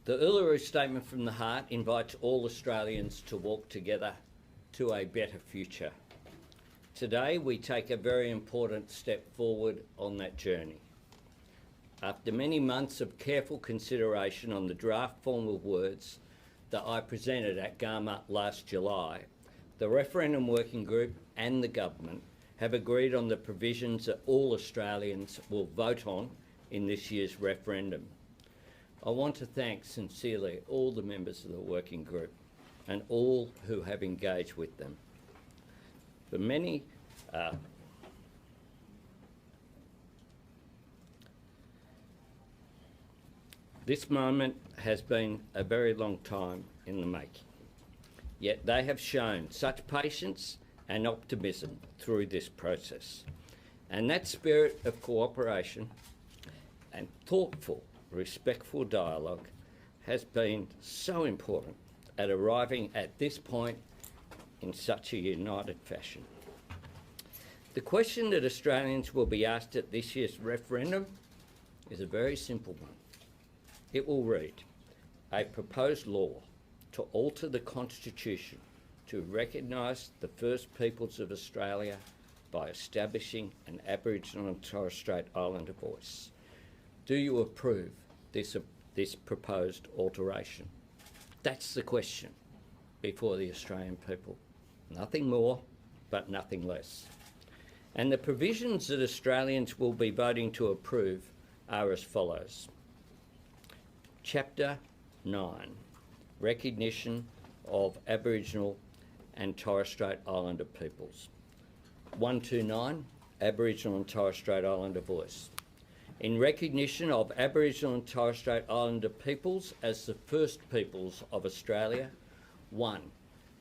The Uluru Statement from the Heart invites all Australians to walk together to a better future. Today we take a very important step forward on that journey. After many months of careful consideration on the draft form of words that I presented at Garma last July, the Referendum Working Group and the Government have agreed on the provisions that all Australians will vote on in this year's referendum. I want to thank sincerely all the members of the Working Group and all who have engaged with them. For many, this moment has been a very long time in the making, yet they have shown such patience and optimism through this process. And that spirit of cooperation and thoughtful, respectful dialogue has been so important at arriving at this point in such a united fashion. The question that Australians will be asked at this year's referendum is a very simple one. It will read, a proposed law to alter the Constitution to recognise the First Peoples of Australia by establishing an Aboriginal and Torres Strait Islander voice. Do you approve this proposed alteration? That's the question before the Australian people. Nothing more, but nothing less. And the provisions that Australians will be voting to approve are as follows. Chapter 9, Recognition of Aboriginal and Torres Strait Islander peoples. 129, Aboriginal and Torres Strait Islander voice. In recognition of Aboriginal and Torres Strait Islander peoples as the first peoples of Australia, 1.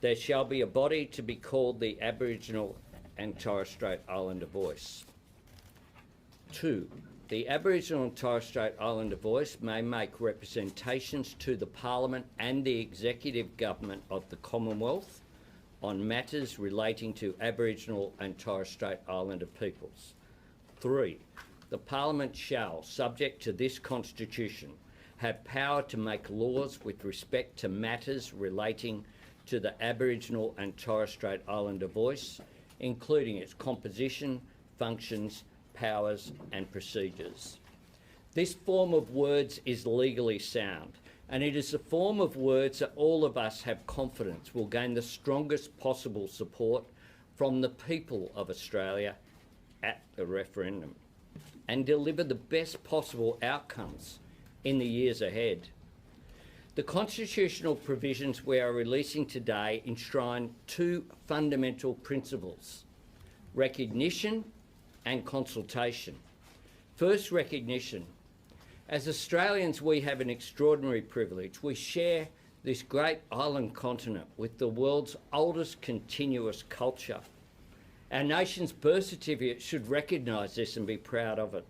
There shall be a body to be called the Aboriginal and Torres Strait Islander voice. 2. The Aboriginal and Torres Strait Islander voice may make representations to the Parliament and the Executive Government of the Commonwealth on matters relating to Aboriginal and Torres Strait Islander peoples. 3. The Parliament shall, subject to this Constitution, have power to make laws with respect to matters relating to the Aboriginal and Torres Strait Islander voice, including its composition, functions, powers and procedures. This form of words is legally sound, and it is a form of words that all of us have confidence will gain the strongest possible support from the people of Australia at the referendum and deliver the best possible outcomes in the years ahead. The constitutional provisions we are releasing today enshrine two fundamental principles: recognition and consultation. First, recognition. As Australians, we have an extraordinary privilege. We share this great island continent with the world's oldest continuous culture. Our nation's birth certificate should recognise this and be proud of it.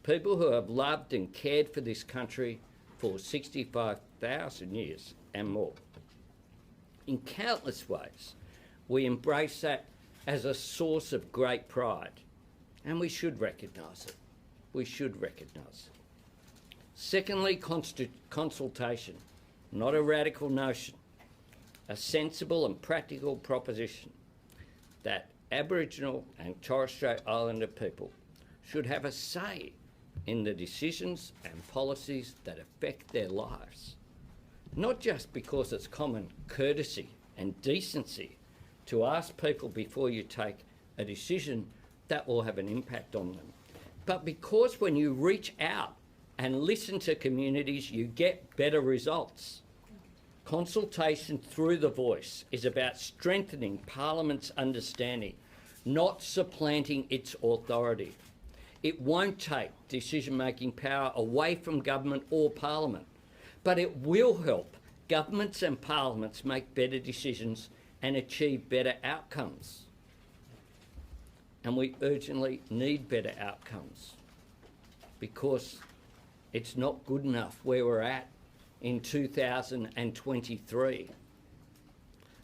People who have loved and cared for this country for 65,000 years and more. In countless ways, we embrace that as a source of great pride, and we should recognise it. We should recognise it. Secondly, consultation, not a radical notion, a sensible and practical proposition that Aboriginal and Torres Strait Islander people should have a say in the decisions and policies that affect their lives, not just because it's common courtesy and decency to ask people before you take a decision that will have an impact on them, but because when you reach out and listen to communities, you get better results. Consultation through the voice is about strengthening Parliament's understanding, not supplanting its authority. It won't take decision-making power away from government or Parliament, but it will help governments and parliaments make better decisions and achieve better outcomes. And we urgently need better outcomes because it's not good enough where we're at in 2023.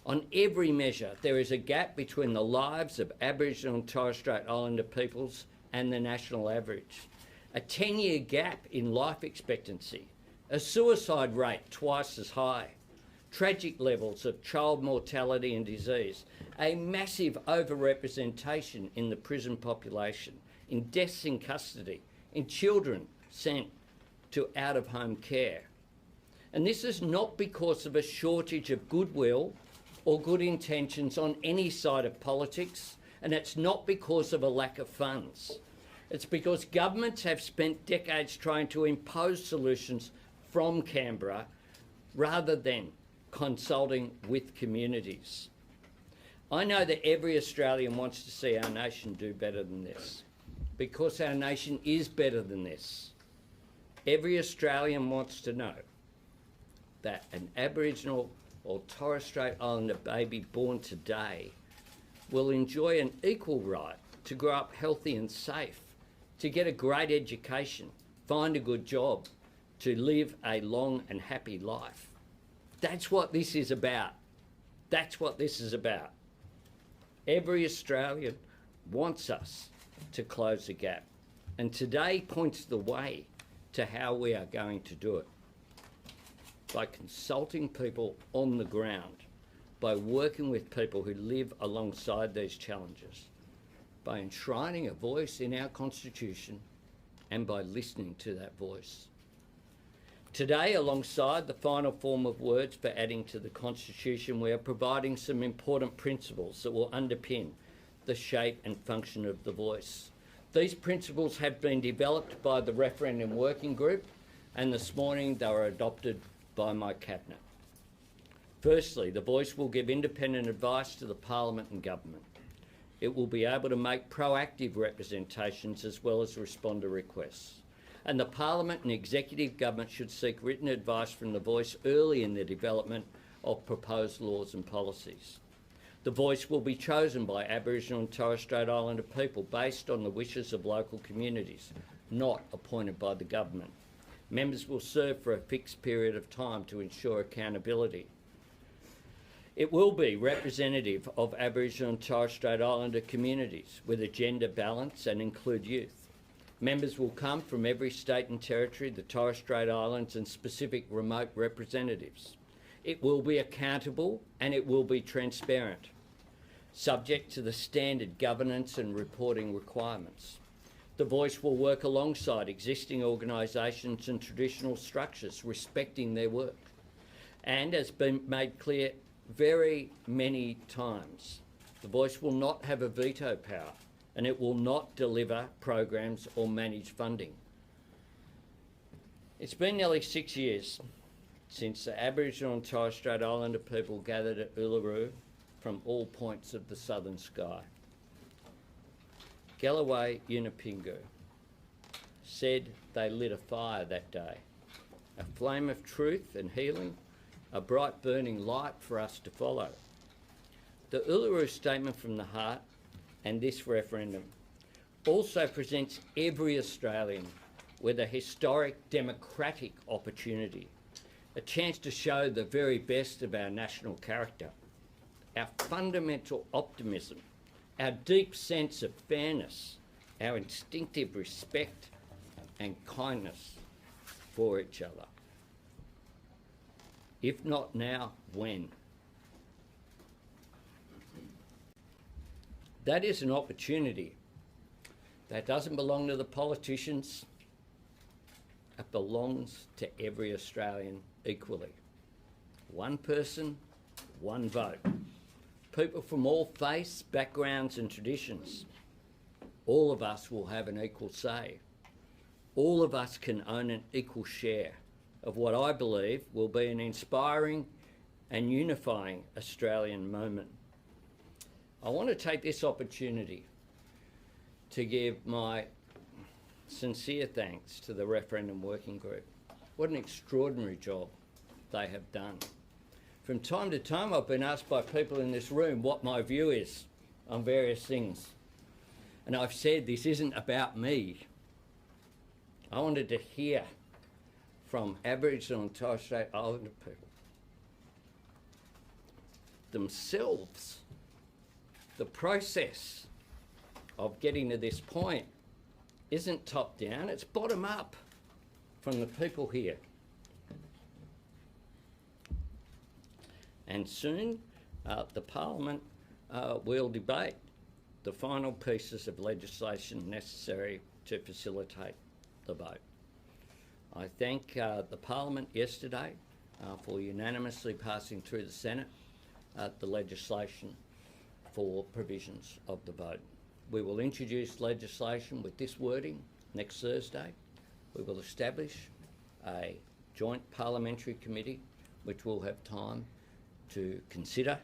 On every measure, there is a gap between the lives of Aboriginal and Torres Strait Islander peoples and the national average. A 10-year gap in life expectancy a suicide rate twice as high, tragic levels of child mortality and disease, a massive overrepresentation in the prison population, in deaths in custody, in children sent to out-of-home care. And this is not because of a shortage of goodwill or good intentions on any side of politics, and it's not because of a lack of funds. It's because governments have spent decades trying to impose solutions from Canberra rather than consulting with communities. I know that every Australian wants to see our nation do better than this, because our nation is better than this. Every Australian wants to know that an Aboriginal or Torres Strait Islander baby born today will enjoy an equal right to grow up healthy and safe, to get a great education, find a good job, to live a long and happy life. That's what this is about. That's what this is about. Every Australian wants us to close the gap, and today points the way to how we are going to do it. By consulting people on the ground, by working with people who live alongside these challenges, by enshrining a voice in our Constitution, and by listening to that voice. Today, alongside the final form of words for adding to the Constitution, we are providing some important principles that will underpin the shape and function of the voice. These principles have been developed by the Referendum Working Group, and this morning they were adopted by my Cabinet. Firstly, the voice will give independent advice to the Parliament and Government. It will be able to make proactive representations as well as respond to requests. And the Parliament and Executive Government should seek written advice from the voice early in the development of proposed laws and policies. The voice will be chosen by Aboriginal and Torres Strait Islander people based on the wishes of local communities, not appointed by the government. Members will serve for a fixed period of time to ensure accountability. It will be representative of Aboriginal and Torres Strait Islander communities with a gender balance and include youth. Members will come from every state and territory, the Torres Strait Islands and specific remote representatives. It will be accountable and it will be transparent, subject to the standard governance and reporting requirements. The voice will work alongside existing organisations and traditional structures, respecting their work. And as been made clear very many times, the voice will not have a veto power, and it will not deliver programs or manage funding. It's been nearly 6 years since the Aboriginal and Torres Strait Islander people gathered at Uluru from all points of the southern sky. Galloway Yunupingu said they lit a fire that day, a flame of truth and healing, a bright burning light for us to follow. The Uluru Statement from the Heart and this referendum also presents every Australian with a historic democratic opportunity, a chance to show the very best of our national character, our fundamental optimism, our deep sense of fairness, our instinctive respect and kindness for each other. If not now, when? That is an opportunity that doesn't belong to the politicians. It belongs to every Australian equally. One person, one vote. People from all faiths, backgrounds and traditions. All of us will have an equal say. All of us can own an equal share of what I believe will be an inspiring and unifying Australian moment. I want to take this opportunity to give my sincere thanks to the Referendum Working Group. What an extraordinary job they have done. From time to time, I've been asked by people in this room what my view is on various things. And I've said this isn't about me. I wanted to hear from Aboriginal and Torres Strait Islander people themselves. The process of getting to this point isn't top down, it's bottom up from the people here. And soon the Parliament will debate the final pieces of legislation necessary to facilitate the vote. I thank the Parliament yesterday for unanimously passing through the Senate the legislation for provisions of the vote. We will introduce legislation with this wording next Thursday. We will establish a joint parliamentary committee which will have time to consider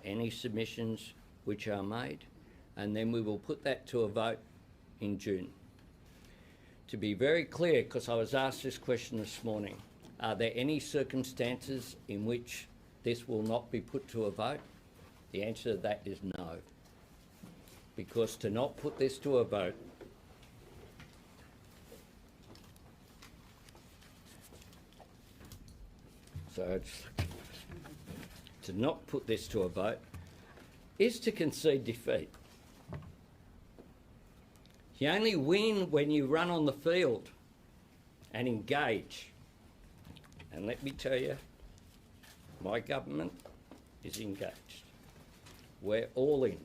any submissions which are made, and then we will put that to a vote in June. To be very clear, because I was asked this question this morning, are there any circumstances in which this will not be put to a vote? The answer to that is no. Because to not put this to a vote to not put this to a vote is to concede defeat. You only win when you run on the field and engage. And let me tell you, my government is engaged. We're all in.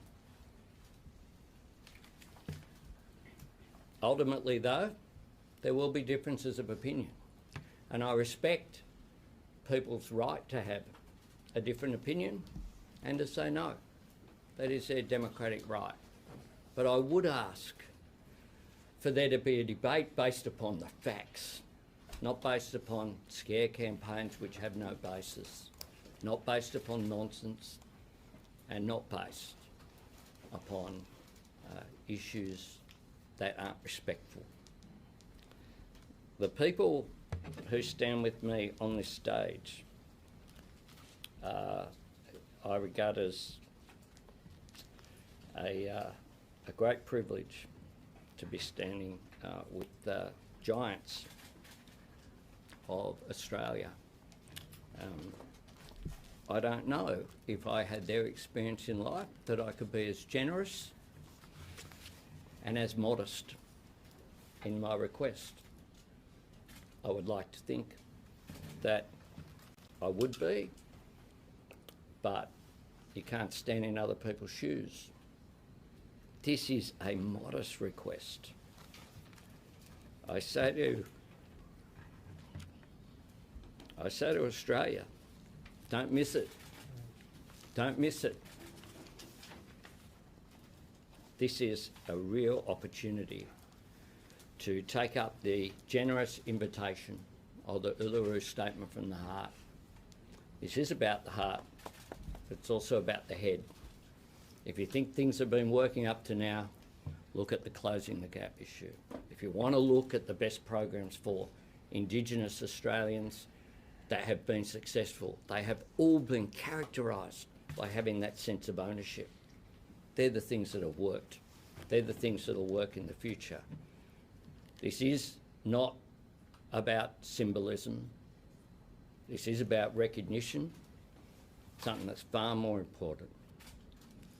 Ultimately, though, there will be differences of opinion. And I respect people's right to have a different opinion and to say no. That is their democratic right. But I would ask for there to be a debate based upon the facts, not based upon scare campaigns which have no basis, not based upon nonsense, and not based upon issues that aren't respectful. The people who stand with me on this stage, I regard as a great privilege to be standing with the giants of Australia. I don't know if I had their experience in life that I could be as generous and as modest in my request. I would like to think that I would be, but you can't stand in other people's shoes. This is a modest request. I say to Australia, don't miss it. Don't miss it. This is a real opportunity to take up the generous invitation of the Uluru Statement from the Heart. This is about the heart, but it's also about the head. If you think things have been working up to now, look at the Closing the Gap issue. If you want to look at the best programs for Indigenous Australians that have been successful, they have all been characterised by having that sense of ownership. They're the things that have worked. They're the things that will work in the future. This is not about symbolism. This is about recognition, something that's far more important.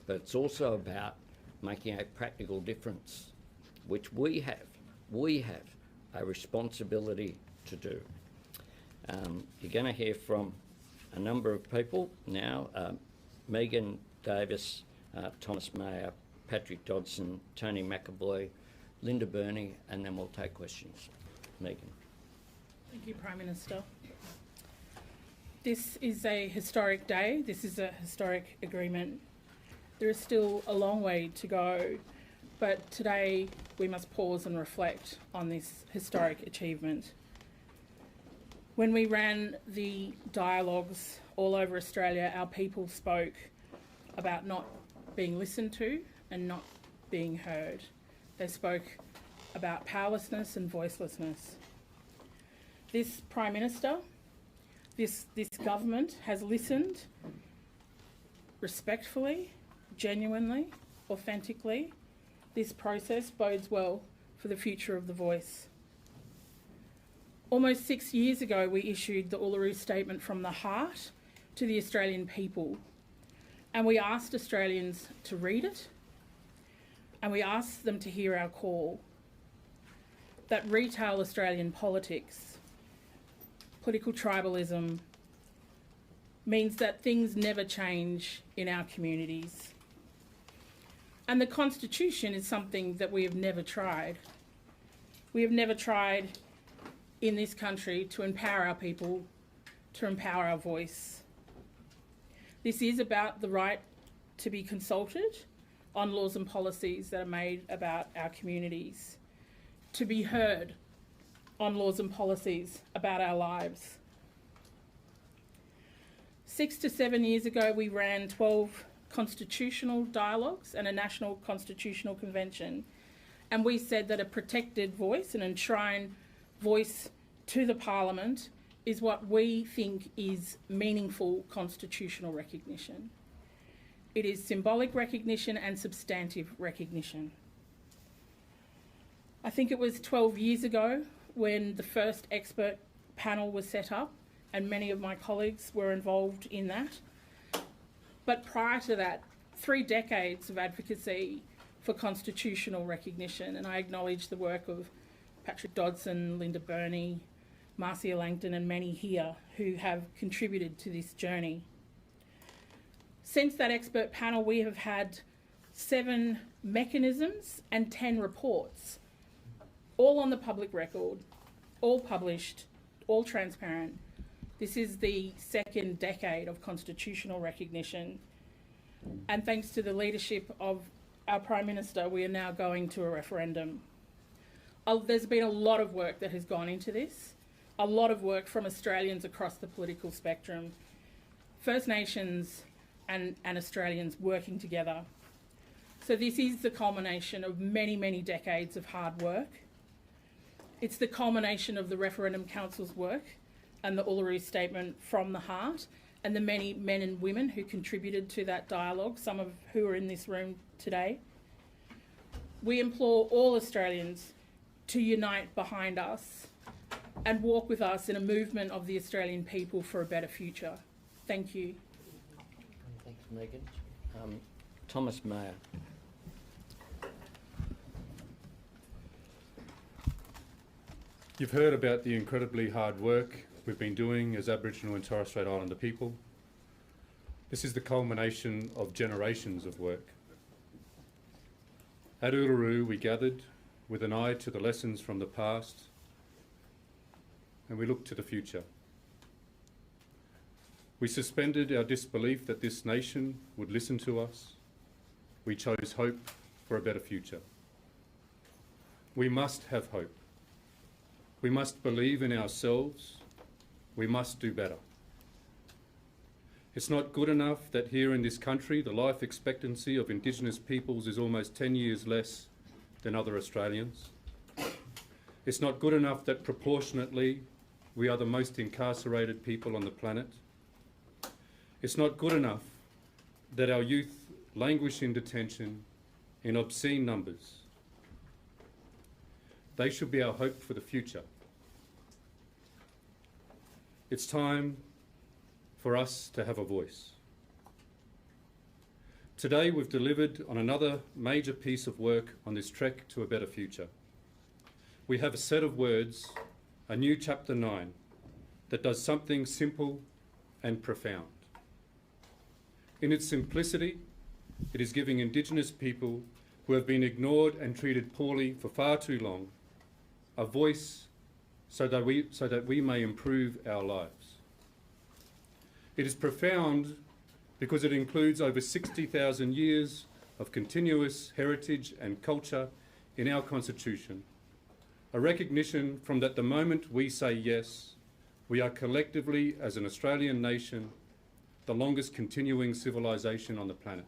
But it's also about making a practical difference, which we have a responsibility to do. You're going to hear from a number of people now, Megan Davis, Thomas Mayer, Patrick Dodson, Tony McAvoy, Linda Burney, and then we'll take questions. Megan. Thank you, Prime Minister. This is a historic day. This is a historic agreement. There is still a long way to go, but today we must pause and reflect on this historic achievement. When we ran the dialogues all over Australia, our people spoke about not being listened to and not being heard. They spoke about powerlessness and voicelessness. This Prime Minister, this government has listened respectfully, genuinely, authentically. This process bodes well for the future of the voice. Almost 6 years ago, we issued the Uluru Statement from the Heart to the Australian people. And we asked Australians to read it, and we asked them to hear our call. That retail Australian politics, political tribalism, means that things never change in our communities. And the Constitution is something that we have never tried. We have never tried in this country to empower our people, to empower our voice. This is about the right to be consulted on laws and policies that are made about our communities, to be heard on laws and policies about our lives. 6 to 7 years ago, we ran 12 constitutional dialogues and a national constitutional convention, and we said that a protected voice, an enshrined voice to the Parliament, is what we think is meaningful constitutional recognition. It is symbolic recognition and substantive recognition. I think it was 12 years ago when the first expert panel was set up, and many of my colleagues were involved in that. But prior to that, 3 decades of advocacy for constitutional recognition, and I acknowledge the work of Patrick Dodson, Linda Burney, Marcia Langton and many here who have contributed to this journey. Since that expert panel, we have had 7 mechanisms and 10 reports, all on the public record, all published, all transparent. This is the 2nd decade of constitutional recognition, and thanks to the leadership of our Prime Minister, we are now going to a referendum. There's been a lot of work that has gone into this, a lot of work from Australians across the political spectrum, First Nations and Australians working together. So this is the culmination of many, many decades of hard work. It's the culmination of the Referendum Council's work and the Uluru Statement from the Heart, and the many men and women who contributed to that dialogue, some of who are in this room today. We implore all Australians to unite behind us and walk with us in a movement of the Australian people for a better future. Thank you. Thanks, Megan. Thomas Mayer. You've heard about the incredibly hard work we've been doing as Aboriginal and Torres Strait Islander people. This is the culmination of generations of work. At Uluru, we gathered with an eye to the lessons from the past, and we looked to the future. We suspended our disbelief that this nation would listen to us. We chose hope for a better future. We must have hope. We must believe in ourselves. We must do better. It's not good enough that here in this country the life expectancy of Indigenous peoples is almost 10 years less than other Australians. It's not good enough that proportionately we are the most incarcerated people on the planet. It's not good enough that our youth languish in detention in obscene numbers. They should be our hope for the future. It's time for us to have a voice. Today we've delivered on another major piece of work on this trek to a better future. We have a set of words, a new chapter 9, that does something simple and profound. In its simplicity, it is giving Indigenous people who have been ignored and treated poorly for far too long a voice so that we may improve our lives. It is profound because it includes over 60,000 years of continuous heritage and culture in our Constitution, a recognition from that the moment we say yes, we are collectively, as an Australian nation, the longest continuing civilisation on the planet.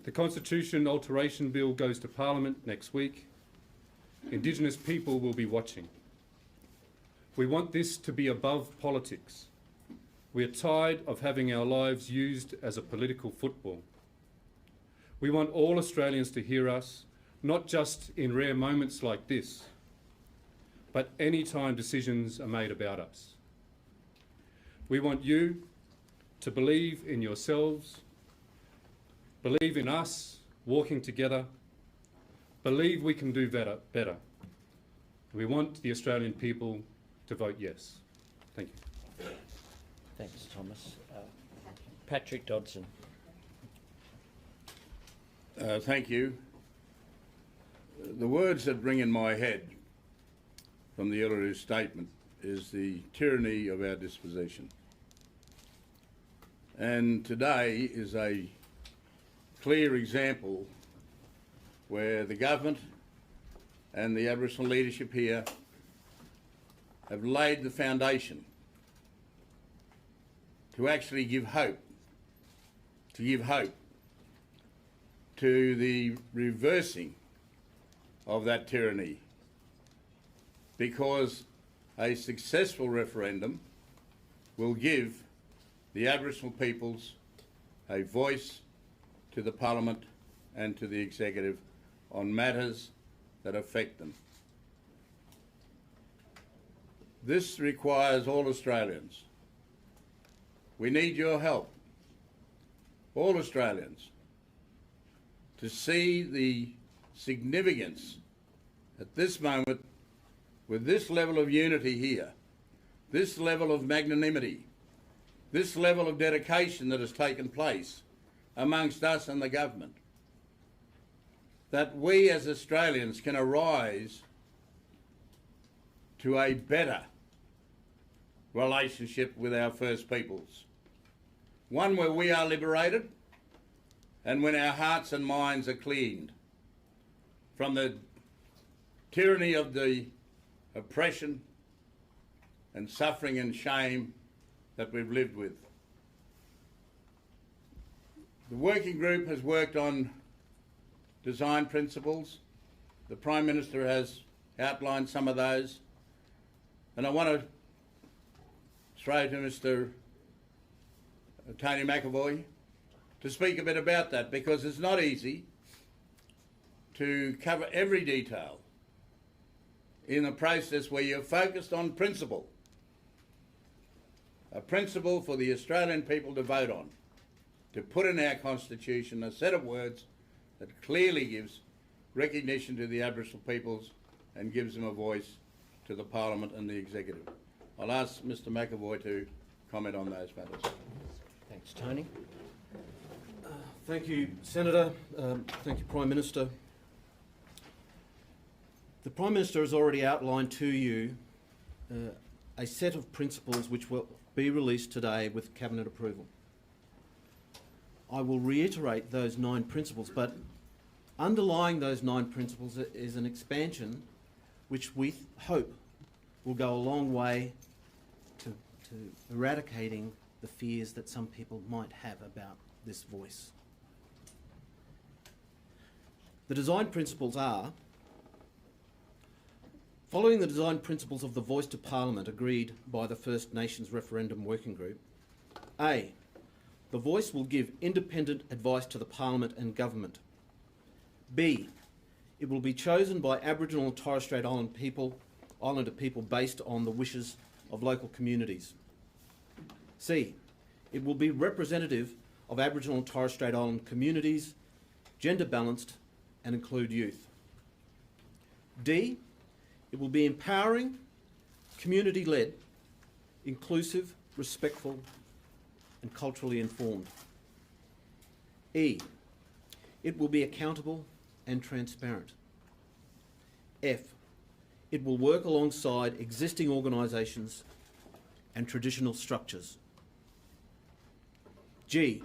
The Constitution Alteration Bill goes to Parliament next week. Indigenous people will be watching. We want this to be above politics. We are tired of having our lives used as a political football. We want all Australians to hear us, not just in rare moments like this, but any time decisions are made about us. We want you to believe in yourselves, believe in us walking together, believe we can do better. We want the Australian people to vote yes. Thank you. Thanks, Thomas. Patrick Dodson. Thank you. The words that ring in my head from the Uluru Statement is the tyranny of our dispossession. And today is a clear example where the government and the Aboriginal leadership here have laid the foundation to actually give hope, to the reversing of that tyranny, because a successful referendum will give the Aboriginal peoples a voice to the Parliament and to the Executive on matters that affect them. This requires all Australians. We need your help, all Australians, to see the significance at this moment, with this level of unity here, this level of magnanimity, this level of dedication that has taken place amongst us and the government, that we as Australians can arise to a better relationship with our First Peoples. One where we are liberated and when our hearts and minds are cleaned from the tyranny of the oppression and suffering and shame that we've lived with. The working group has worked on design principles. The Prime Minister has outlined some of those. And I want to throw to Mr. Tony McAvoy to speak a bit about that, because it's not easy to cover every detail in a process where you're focused on principle. A principle for the Australian people to vote on, to put in our Constitution a set of words that clearly gives recognition to the Aboriginal peoples and gives them a voice to the Parliament and the Executive. I'll ask Mr. McAvoy to comment on those matters. Thanks, Tony. Thank you, Senator. Thank you, Prime Minister. The Prime Minister has already outlined to you a set of principles which will be released today with Cabinet approval. I will reiterate those 9 principles, but underlying those 9 principles is an expansion which we hope will go a long way to eradicating the fears that some people might have about this voice. The design principles are: following the design principles of the Voice to Parliament agreed by the First Nations Referendum Working Group, A, the Voice will give independent advice to the Parliament and Government. B, it will be chosen by Aboriginal and Torres Strait Islander people based on the wishes of local communities. C, it will be representative of Aboriginal and Torres Strait Islander communities, gender balanced and include youth. D, it will be empowering, community-led, inclusive, respectful and culturally informed. E, it will be accountable and transparent. F, it will work alongside existing organisations and traditional structures. G,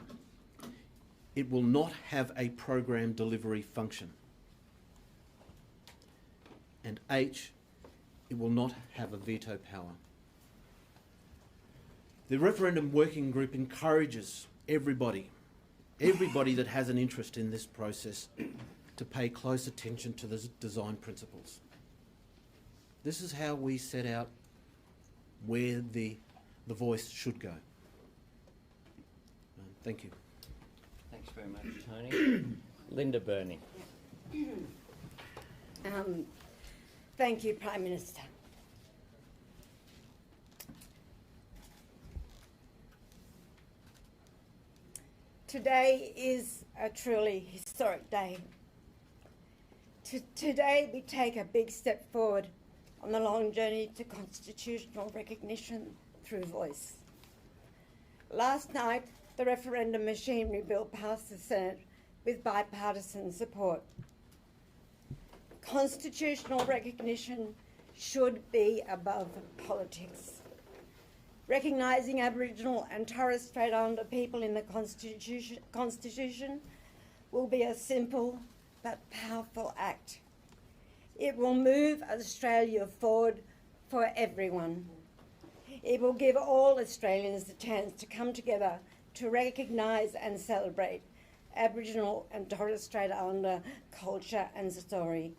it will not have a program delivery function. And H, it will not have a veto power. The Referendum Working Group encourages everybody that has an interest in this process to pay close attention to the design principles. This is how we set out where the voice should go. Thank you. Thanks very much, Tony. Linda Burney. Thank you, Prime Minister. Today is a truly historic day. Today we take a big step forward on the long journey to constitutional recognition through voice. Last night, the referendum machinery bill passed the Senate with bipartisan support. Constitutional recognition should be above politics. Recognising Aboriginal and Torres Strait Islander people in the Constitution will be a simple but powerful act. It will move Australia forward for everyone. It will give all Australians the chance to come together to recognise and celebrate Aboriginal and Torres Strait Islander culture and story.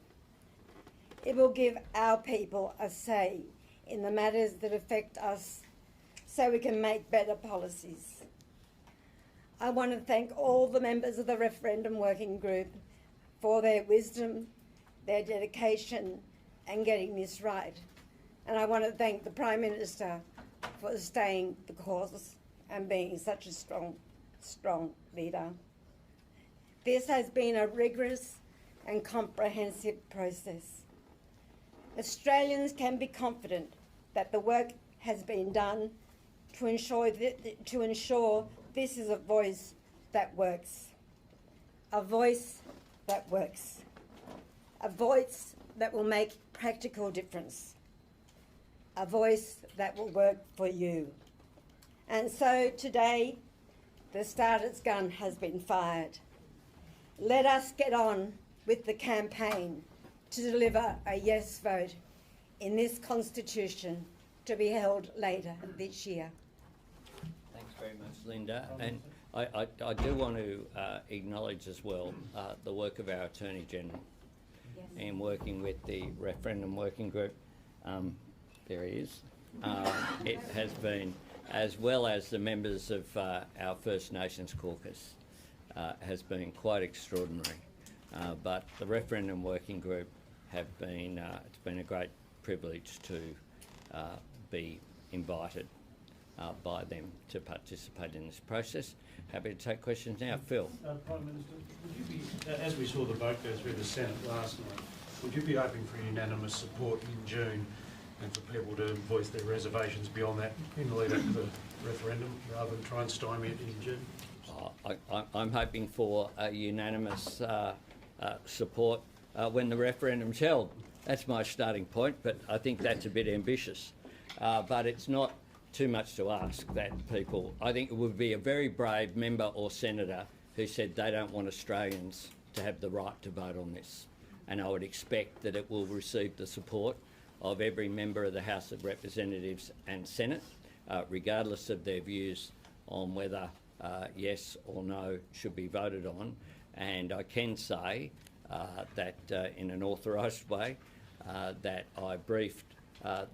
It will give our people a say in the matters that affect us so we can make better policies. I want to thank all the members of the Referendum Working Group for their wisdom, their dedication and getting this right. And I want to thank the Prime Minister for staying the course and being such a strong leader. This has been a rigorous and comprehensive process. Australians can be confident that the work has been done to ensure this is a voice that works. A voice that works. A voice that will make practical difference. A voice that will work for you. And so today, the starter's gun has been fired. Let us get on with the campaign to deliver a yes vote in this Constitution to be held later this year. Thanks very much, Linda. And I do want to acknowledge as well the work of our Attorney General in working with the Referendum Working Group. There he is. It has been, as well as the members of our First Nations caucus, has been quite extraordinary. But the Referendum Working Group have been, it's been a great privilege to be invited by them to participate in this process. Happy to take questions now. Phil. Prime Minister, would you be, as we saw the vote go through the Senate last night, would you be hoping for unanimous support in June and for people to voice their reservations beyond that in the lead up to the referendum rather than try and stymie it in June? I'm hoping for a unanimous support when the referendum's held. That's my starting point, but I think that's a bit ambitious. But it's not too much to ask that people, I think it would be a very brave member or senator who said they don't want Australians to have the right to vote on this. And I would expect that it will receive the support of every member of the House of Representatives and Senate, regardless of their views on whether yes or no should be voted on. And I can say that in an authorised way that I briefed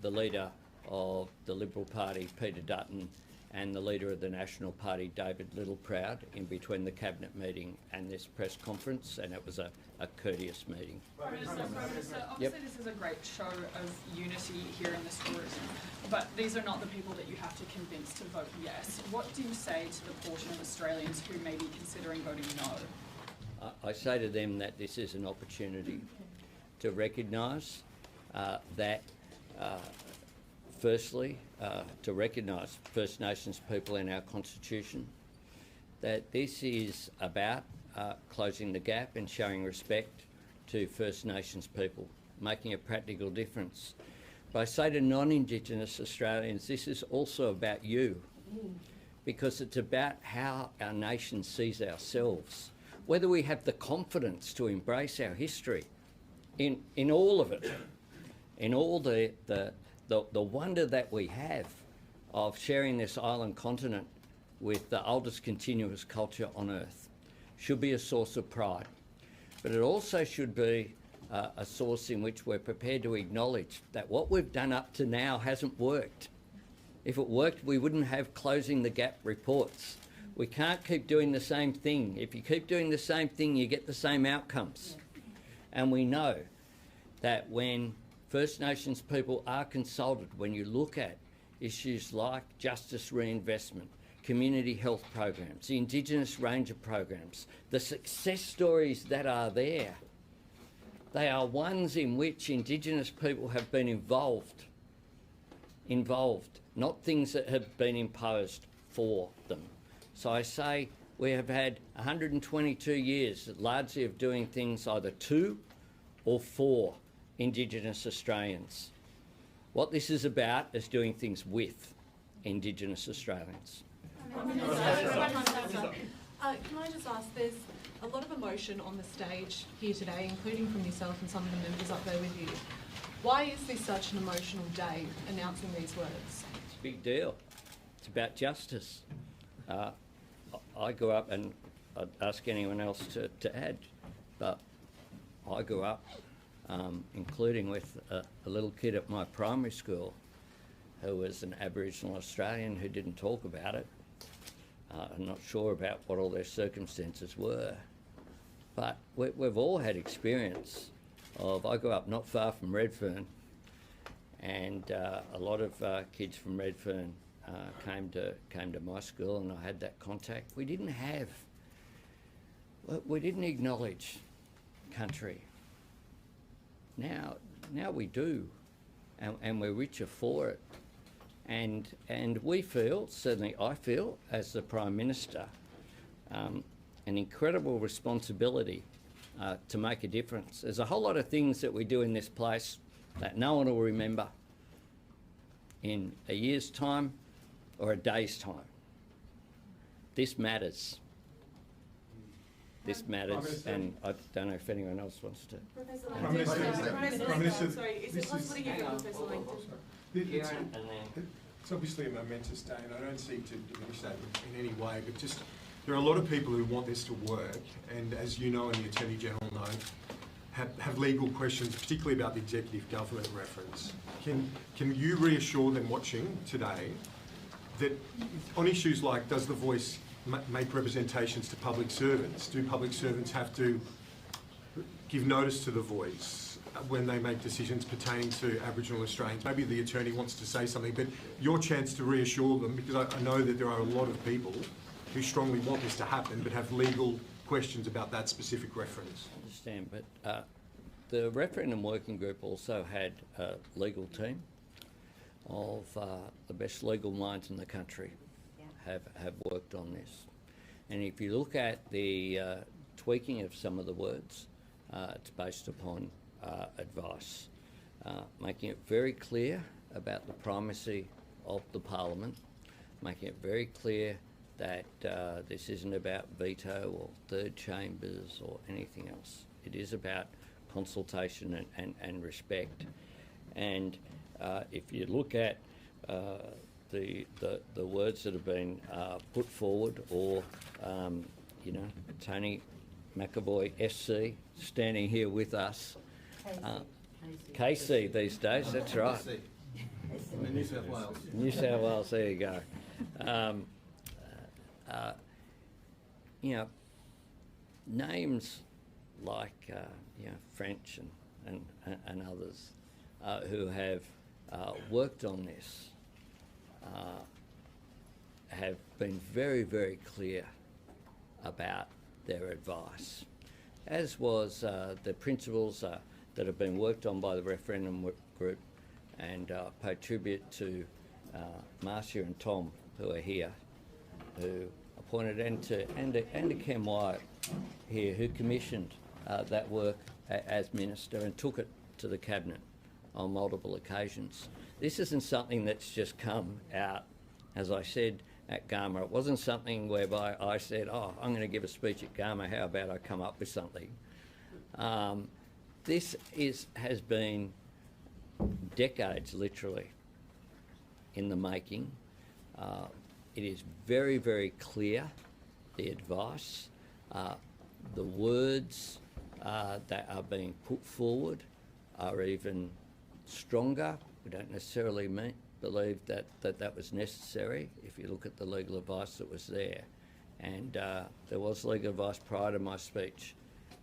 the leader of the Liberal Party, Peter Dutton, and the leader of the National Party, David Littleproud, in between the Cabinet meeting and this press conference, and it was a courteous meeting. Prime Minister, obviously this is a great show of unity here in this group, but these are not the people that you have to convince to vote yes. What do you say to the portion of Australians who may be considering voting no? I say to them that this is an opportunity to recognise that firstly, to recognise First Nations people in our Constitution, that this is about closing the gap and showing respect to First Nations people, making a practical difference. But I say to non-Indigenous Australians, this is also about you, because it's about how our nation sees ourselves, whether we have the confidence to embrace our history in all of it, in all the wonder that we have of sharing this island continent with the oldest continuous culture on earth should be a source of pride. But it also should be a source in which we're prepared to acknowledge that what we've done up to now hasn't worked. If it worked, we wouldn't have closing the gap reports. We can't keep doing the same thing. If you keep doing the same thing, you get the same outcomes. And we know that when First Nations people are consulted, when you look at issues like justice reinvestment, community health programs, the Indigenous Ranger programs, the success stories that are there, they are ones in which Indigenous people have been involved, not things that have been imposed for them. So I say we have had 122 years largely of doing things either to or for Indigenous Australians. What this is about is doing things with Indigenous Australians. Can I just ask, there's a lot of emotion on the stage here today, including from yourself and some of the members up there with you. Why is this such an emotional day, announcing these words? It's a big deal. It's about justice. I grew up, and I'd ask anyone else to add, but I grew up including with a little kid at my primary school who was an Aboriginal Australian who didn't talk about it. I'm not sure about what all their circumstances were, but we've all had experience of, I grew up not far from Redfern, and a lot of kids from Redfern came to my school, and I had that contact. We didn't acknowledge country. Now we do, and we're richer for it. And we feel, certainly I feel, as the Prime Minister, an incredible responsibility to make a difference. There's a whole lot of things that we do in this place that no one will remember in a year's time or a day's time. This matters. This matters, and I don't know if anyone else wants to. Professor Prime Minister, sorry, is it possible to hear from Professor Langton? It's obviously a momentous day, and I don't seek to diminish that in any way, but just there are a lot of people who want this to work, and as you know and the Attorney General know, have legal questions, particularly about the executive government reference. Can you reassure them watching today that on issues like, does the Voice make representations to public servants? Do public servants have to give notice to the Voice when they make decisions pertaining to Aboriginal Australians? Maybe the attorney wants to say something, but your chance to reassure them, because I know that there are a lot of people who strongly want this to happen but have legal questions about that specific reference. I understand, but the Referendum Working Group also had a legal team of the best legal minds in the country have worked on this. And if you look at the tweaking of some of the words, it's based upon advice, making it very clear about the primacy of the Parliament, making it very clear that this isn't about veto or third chambers or anything else. It is about consultation and respect. And if you look at the words that have been put forward, or Tony McAvoy SC standing here with us, KC these days, that's right. In New South Wales. New South Wales, there you go. Names like French and others who have worked on this have been very, very clear about their advice, as was the principles that have been worked on by the Referendum Group, and pay tribute to Marcia and Tom, who are here, who appointed, and to Ken Wyatt here, who commissioned that work as Minister and took it to the Cabinet on multiple occasions. This isn't something that's just come out, as I said, at Gama. It wasn't something whereby I said, oh, I'm going to give a speech at Gama, how about I come up with something? This has been decades, literally, in the making. It is very, very clear, the advice, the words that are being put forward are even stronger. We don't necessarily believe that was necessary if you look at the legal advice that was there. And there was legal advice prior to my speech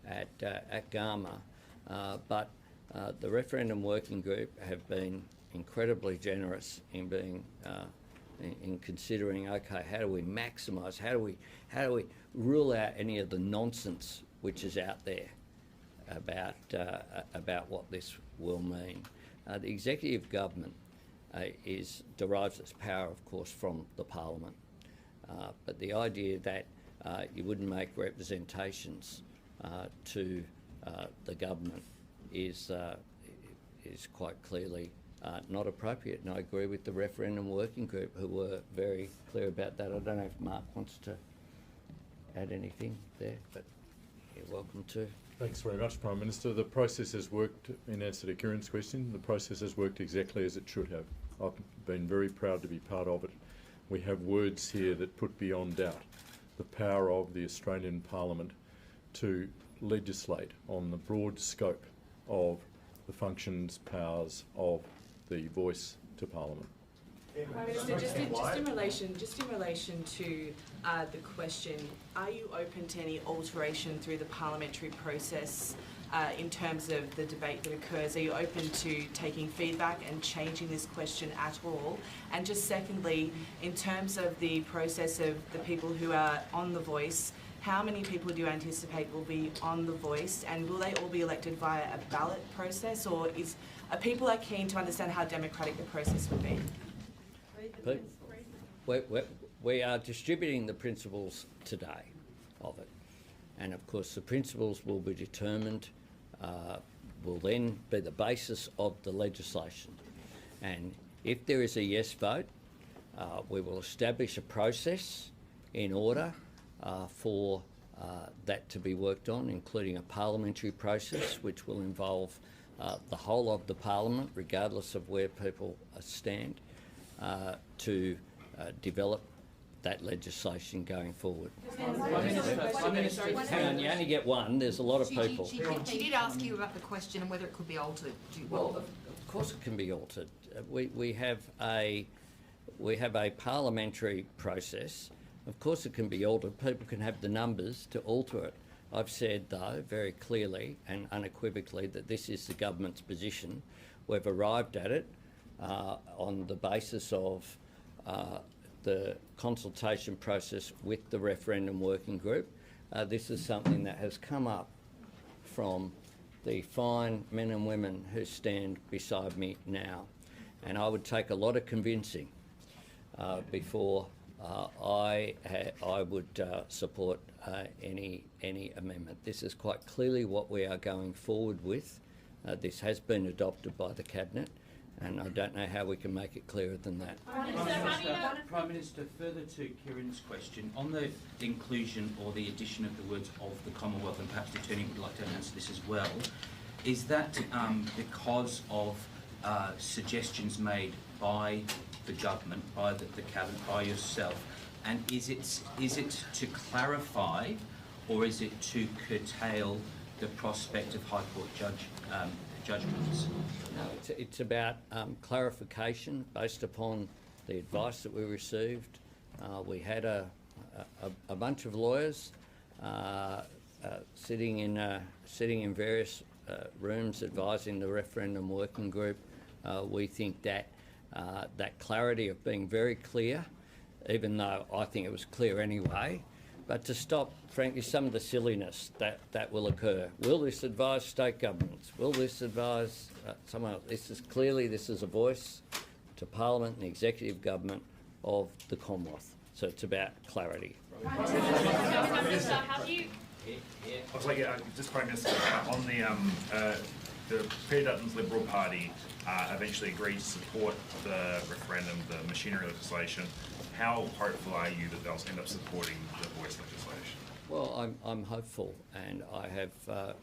at Gama, but the Referendum Working Group have been incredibly generous in being in considering, okay, how do we maximise, how do we rule out any of the nonsense which is out there about what this will mean. The executive government derives its power, of course, from the Parliament, But the idea that you wouldn't make representations to the government is quite clearly not appropriate. And I agree with the Referendum Working Group, who were very clear about that. I don't know if Mark wants to add anything there, but you're welcome to. Thanks very much, Prime Minister. The process has worked, in answer to Kieran's question, the process has worked exactly as it should have. I've been very proud to be part of it. We have words here that put beyond doubt the power of the Australian Parliament to legislate on the broad scope of the functions, powers of the voice to Parliament. Prime Minister, just in relation to the question, are you open to any alteration through the parliamentary process in terms of the debate that occurs? Are you open to taking feedback and changing this question at all? And just secondly, in terms of the process of the people who are on The Voice, how many people do you anticipate will be on The Voice, and will they all be elected via a ballot process, or are people keen to understand how democratic the process would be? We are distributing the principles today of it, and of course the principles will be determined, will then be the basis of the legislation. And if there is a yes vote, we will establish a process in order for that to be worked on, including a parliamentary process which will involve the whole of the parliament, regardless of where people stand, to develop that legislation going forward. Prime Minister, hang on, you only get one. There's a lot of people. She did ask you about the question and whether it could be altered. Well, of course it can be altered. We have a parliamentary process. Of course it can be altered. People can have the numbers to alter it. I've said, though, very clearly and unequivocally that this is the government's position. We've arrived at it on the basis of the consultation process with the Referendum Working Group. This is something that has come up from the fine men and women who stand beside me now. And I would take a lot of convincing before I would support any amendment. This is quite clearly what we are going forward with. This has been adopted by the Cabinet, and I don't know how we can make it clearer than that. Prime Minister, further to Kieran's question, on the inclusion or the addition of the words of the Commonwealth, and perhaps the Attorney would like to answer this as well, is that because of suggestions made by the government, by the Cabinet, by yourself, and is it to clarify, or is it to curtail the prospect of High Court judgments? No, it's about clarification based upon the advice that we received. We had a bunch of lawyers sitting in various rooms advising the Referendum Working Group. We think that that clarity of being very clear, even though I think it was clear anyway, but to stop, frankly, some of the silliness that will occur. Will this advise state governments? Will this advise someone else? This is a voice to Parliament and the executive government of the Commonwealth. So it's about clarity. Prime Minister, how do you... I'll take it, just Prime Minister, on the Peter Dutton's Liberal Party eventually agreed to support the referendum, the machinery legislation. How hopeful are you that they'll end up supporting the voice legislation? Well, I'm hopeful, and I have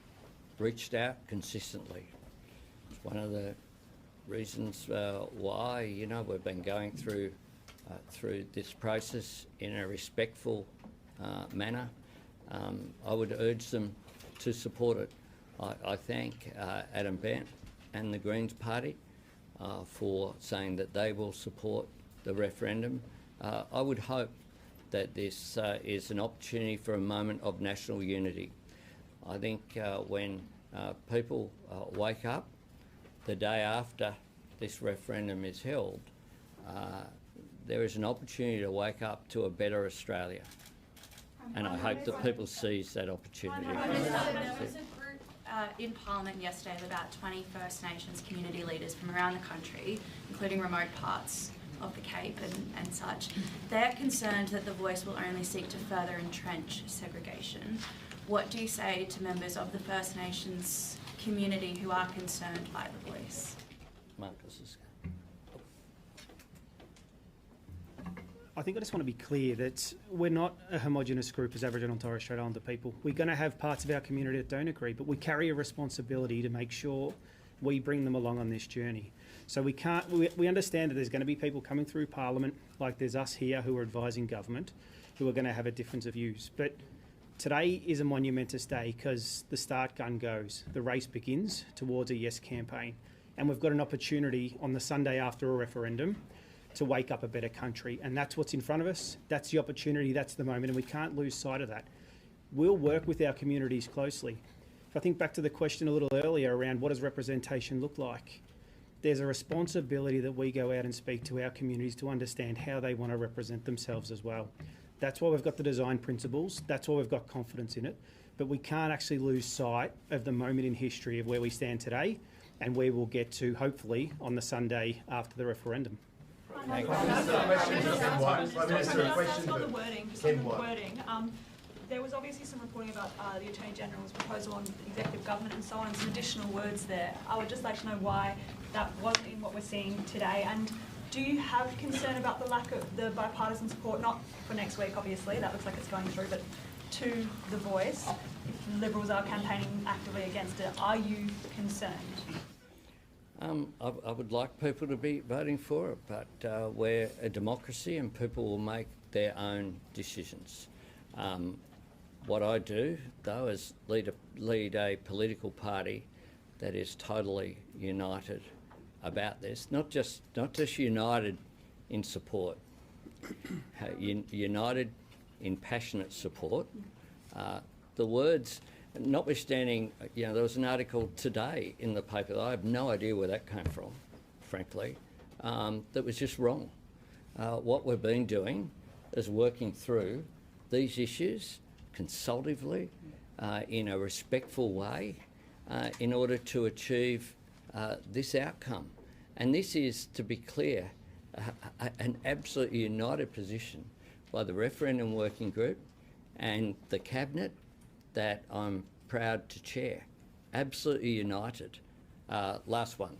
reached out consistently. It's one of the reasons why, we've been going through this process in a respectful manner. I would urge them to support it. I thank Adam Bent and the Greens Party for saying that they will support the referendum. I would hope that this is an opportunity for a moment of national unity. I think when people wake up the day after this referendum is held, there is an opportunity to wake up to a better Australia. And I hope that people seize that opportunity. There was a group in Parliament yesterday of about 20 First Nations community leaders from around the country, including remote parts of the Cape and such, they're concerned that the Voice will only seek to further entrench segregation. What do you say to members of the First Nations community who are concerned by the Voice? Marcus is... I think I just want to be clear that we're not a homogenous group as Aboriginal and Torres Strait Islander people. We're going to have parts of our community that don't agree, but we carry a responsibility to make sure we bring them along on this journey. So we understand that there's going to be people coming through Parliament, like there's us here who are advising government, who are going to have a difference of views. But today is a monumentous day because the start gun goes. The race begins towards a yes campaign. And we've got an opportunity on the Sunday after a referendum to wake up a better country. And that's what's in front of us. That's the opportunity, that's the moment, and we can't lose sight of that. We'll work with our communities closely. If I think back to the question a little earlier around what does representation look like, there's a responsibility that we go out and speak to our communities to understand how they want to represent themselves as well. That's why we've got the design principles, that's why we've got confidence in it, but we can't actually lose sight of the moment in history of where we stand today and where we'll get to, hopefully, on the Sunday after the referendum. Just on the wording, there was obviously some reporting about the Attorney General's proposal on executive government and so on, and some additional words there. I would just like to know why that wasn't in what we're seeing today, and do you have concern about the lack of the bipartisan support, not for next week obviously, that looks like it's going through, but to the Voice, if the Liberals are campaigning actively against it, are you concerned? I would like people to be voting for it, but we're a democracy and people will make their own decisions. What I do, though, is lead a political party that is totally united about this, not just united in support, united in passionate support. The words, notwithstanding, there was an article today in the paper that I have no idea where that came from, frankly, that was just wrong. What we've been doing is working through these issues consultatively, in a respectful way, in order to achieve this outcome. And this is, to be clear, an absolutely united position by the Referendum Working Group and the Cabinet that I'm proud to chair. Absolutely united. Last one.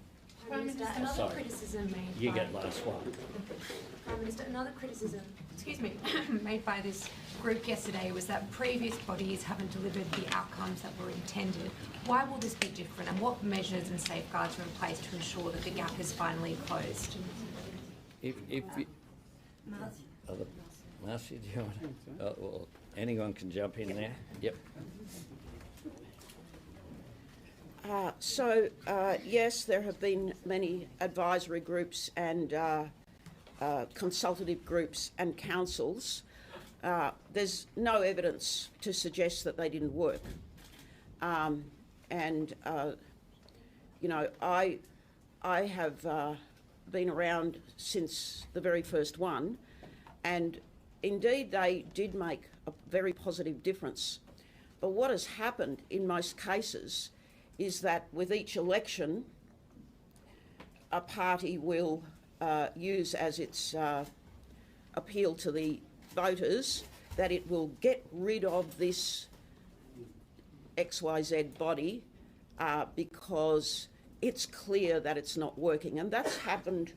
Prime Minister, another criticism made You get last one. Prime Minister, another criticism, made by this group yesterday was that previous bodies haven't delivered the outcomes that were intended. Why will this be different, and what measures and safeguards are in place to ensure that the gap is finally closed? Marcy, do you want well, anyone can jump in there. Yep. Yes, there have been many advisory groups and consultative groups and councils. There's no evidence to suggest that they didn't work. I have been around since the very first one, and indeed they did make a very positive difference. But what has happened in most cases is that with each election, a party will use as its appeal to the voters that it will get rid of this XYZ body because it's clear that it's not working. And that's happened,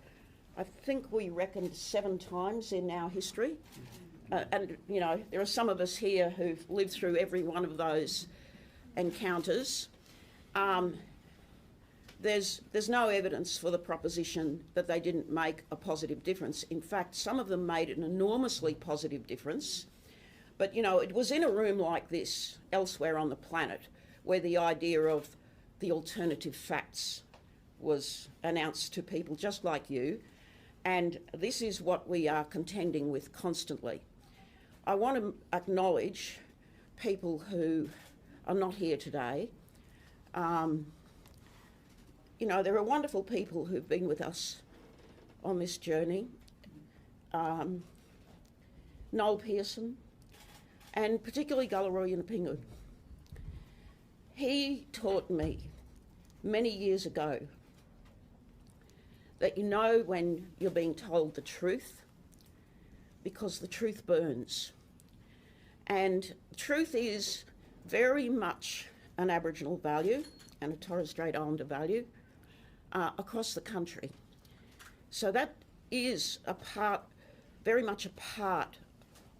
I think we reckoned 7 times in our history. And, there are some of us here who've lived through every one of those encounters. There's no evidence for the proposition that they didn't make a positive difference. In fact, some of them made an enormously positive difference. But, it was in a room like this, elsewhere on the planet, where the idea of the alternative facts was announced to people just like you. And this is what we are contending with constantly. I want to acknowledge people who are not here today. There are wonderful people who've been with us on this journey. Noel Pearson, and particularly Galarrwuy Yunupingu. He taught me many years ago that you know when you're being told the truth, because the truth burns. And truth is very much an Aboriginal value and a Torres Strait Islander value across the country. So that is very much a part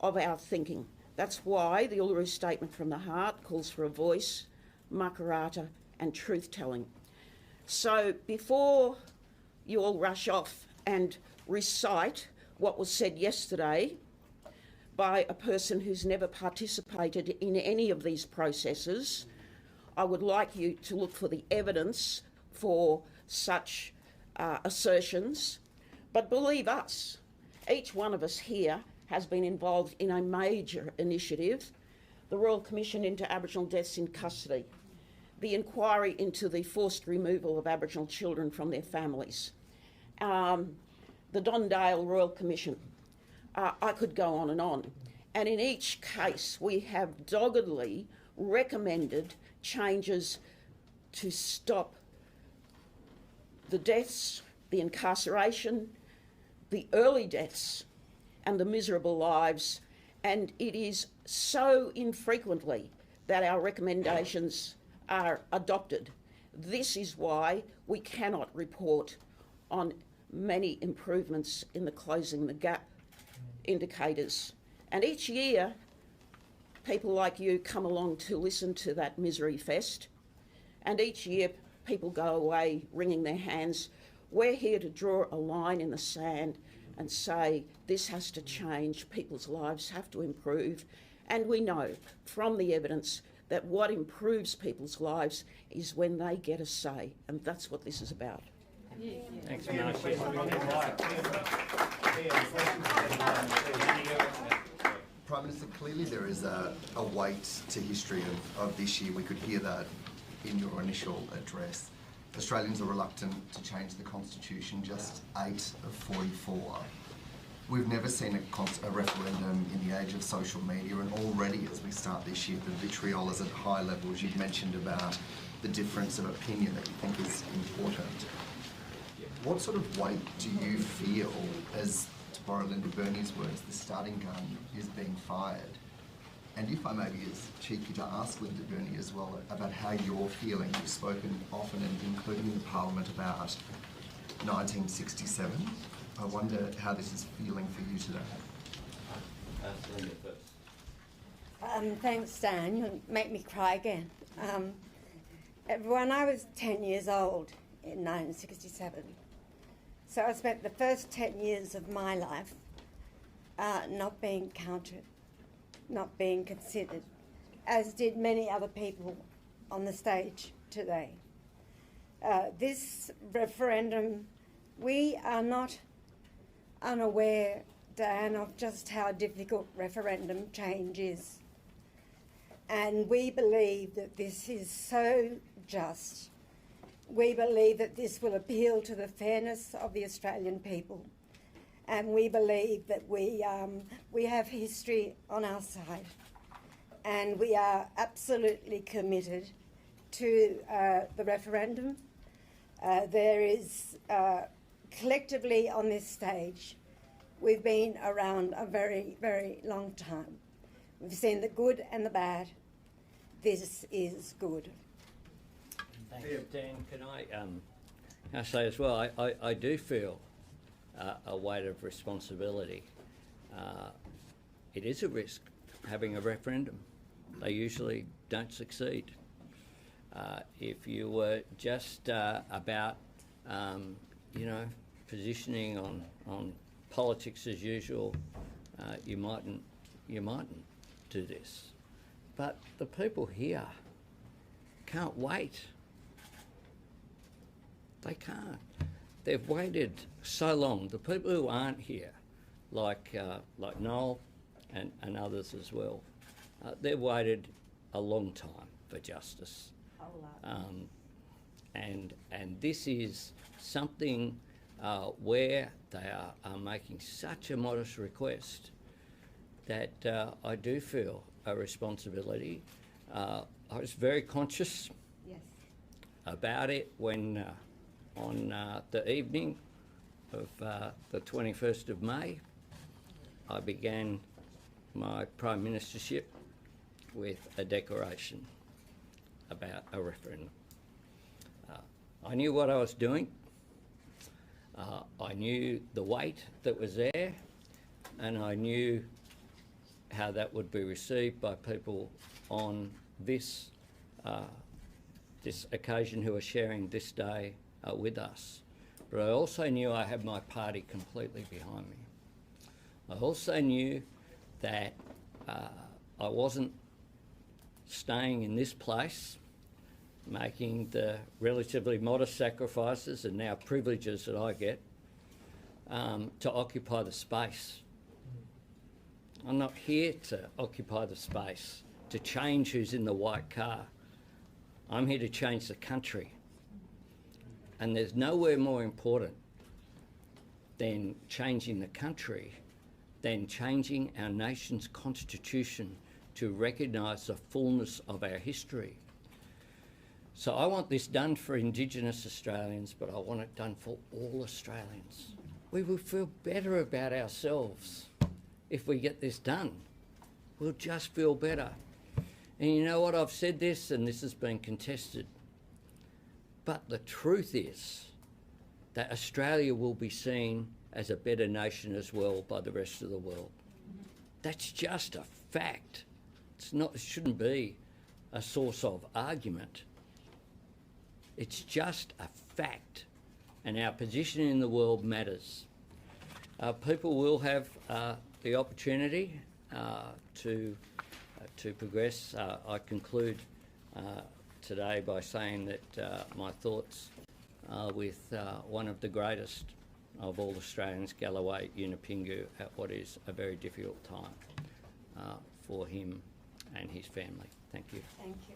of our thinking. That's why the Uluru Statement from the Heart calls for a voice, makarata and truth-telling. So before you all rush off and recite what was said yesterday by a person who's never participated in any of these processes, I would like you to look for the evidence for such assertions. But believe us, each one of us here has been involved in a major initiative, the Royal Commission into Aboriginal Deaths in Custody, the inquiry into the forced removal of Aboriginal children from their families, the Don Dale Royal Commission. I could go on. And in each case, we have doggedly recommended changes to stop the deaths, the incarceration, the early deaths, and the miserable lives. And it is so infrequently that our recommendations are adopted. This is why we cannot report on many improvements in the closing the gap indicators. And each year, people like you come along to listen to that misery fest. And each year, people go away wringing their hands. We're here to draw a line in the sand and say this has to change, people's lives have to improve. And we know from the evidence that what improves people's lives is when they get a say, and that's what this is about. Thanks, Marcia. Prime Minister, clearly there is a weight to history of this year. We could hear that in your initial address. Australians are reluctant to change the Constitution, just 8 of 44. We've never seen a referendum in the age of social media, and already as we start this year, the vitriol is at high levels. You've mentioned about the difference of opinion that you think is important. What sort of weight do you feel, as to borrow Linda Burney's words, the starting gun is being fired? And if I may be as cheeky to ask Linda Burney as well about how you're feeling. You've spoken often, and including in the Parliament, about 1967. I wonder how this is feeling for you today. Linda first. Thanks, Dan. You'll make me cry again. When I was 10 years old in 1967, so I spent the first 10 years of my life not being counted, not being considered, as did many other people on the stage today. This referendum, we are not unaware, Dan, of just how difficult referendum change is. And we believe that this is so just. We believe that this will appeal to the fairness of the Australian people. And we believe that we have history on our side. And we are absolutely committed to the referendum. There is, collectively on this stage, we've been around a very, very long time. We've seen the good and the bad. This is good. Thanks, Dan. Can I say as well, I do feel a weight of responsibility. It is a risk having a referendum. They usually don't succeed. If you were just about, positioning on politics as usual, you mightn't do this. But the people here can't wait. They can't. They've waited so long. The people who aren't here, like Noel and others as well, they've waited a long time for justice. And this is something where they are making such a modest request that I do feel a responsibility. I was very conscious about it when on the evening of the 21st of May, I began my Prime Ministership with a declaration about a referendum. I knew what I was doing. I knew the weight that was there, and I knew how that would be received by people on this this occasion who are sharing this day with us. But I also knew I had my party completely behind me. I also knew that I wasn't staying in this place, making the relatively modest sacrifices and now privileges that I get to occupy the space. I'm not here to occupy the space, to change who's in the white car. I'm here to change the country. And there's nowhere more important than changing the country than changing our nation's constitution to recognise the fullness of our history. So I want this done for Indigenous Australians, but I want it done for all Australians. We will feel better about ourselves if we get this done. We'll just feel better. And you know what, I've said this and this has been contested, but the truth is that Australia will be seen as a better nation as well by the rest of the world. That's just a fact. It shouldn't be a source of argument. It's just a fact, and our position in the world matters. People will have the opportunity to progress. I conclude today by saying that my thoughts are with one of the greatest of all Australians, Galloway Yunupingu, at what is a very difficult time for him and his family. Thank you. Thank you.